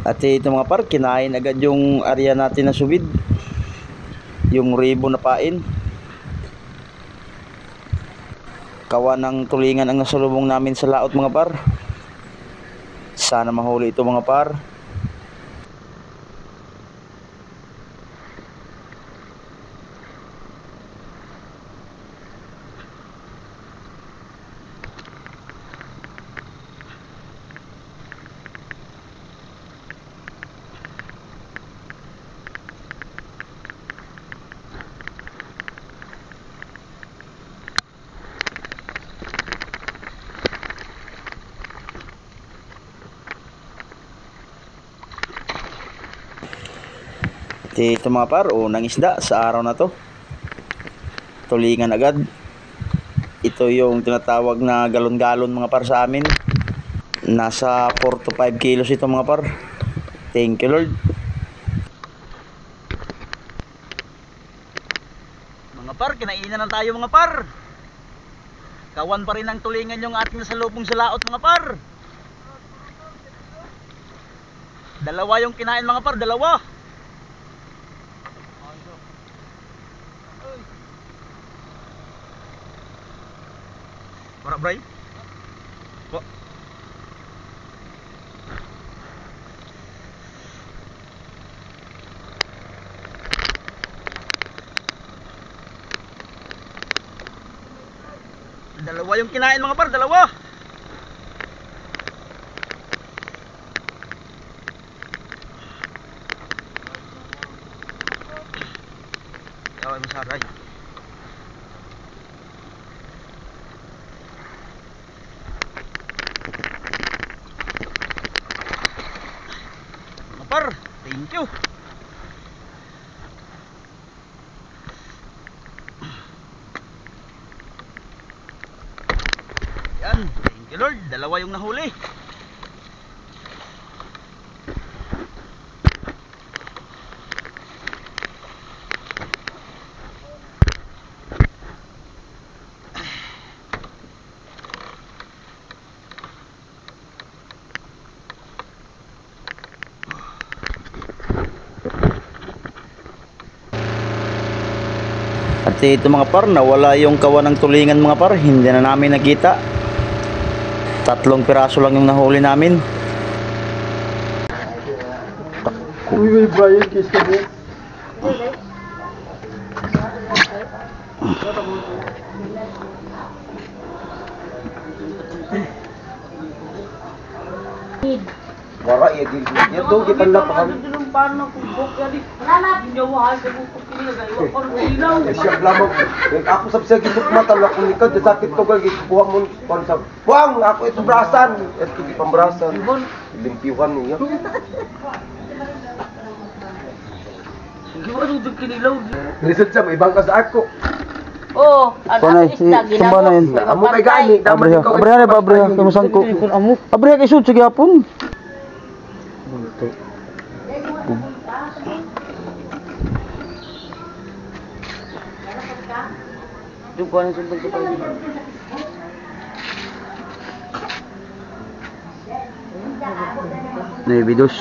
At ito mga par, kinain agad yung area natin na subid, yung ribbon na pain. Kawan ng tulingan ang nasalubong namin sa laot mga par. Sana mahuli ito mga par. Ito mga par, unang isda sa araw na to. Tulingan agad. Ito yung tinatawag na galon-galon mga par sa amin. Nasa 4 to 5 kilos ito mga par. Thank you Lord. Mga par, kinainan na tayo mga par. Kawan pa rin ang tulingan yung ating nasalubong sa laot mga par. Dalawa yung kinain mga par, dalawa. Para bray. Po. Dalawa yung kinain mga par, dalawa. Yawa masaray. Mga par, thank you. Yan, thank you Lord, dalawa yung nahuli. At ito mga par, nawala yung kawan ng tulingan mga par, hindi na namin nakita. 3 piraso lang yung nahuli namin. Uy, Brian, kiss ka din. Wala, iya gilid niya. Doon, ipanlapakan. Siya lamang. Ako sa siya gisukmatan na kung ikaw, sakit to kag ikukuha mo sa buwang, ako ito brasan. Ito di pambrasan. Limpiwan niya. Lisod siya, may bangka sa ako. Oh, ano isda ginamot. Amo kay gani, dapat ikaw. Abriha ba abriha kay masangko. Abriha kay sud sige hapon. Dugo na sundog sa pagdi. Nebidos.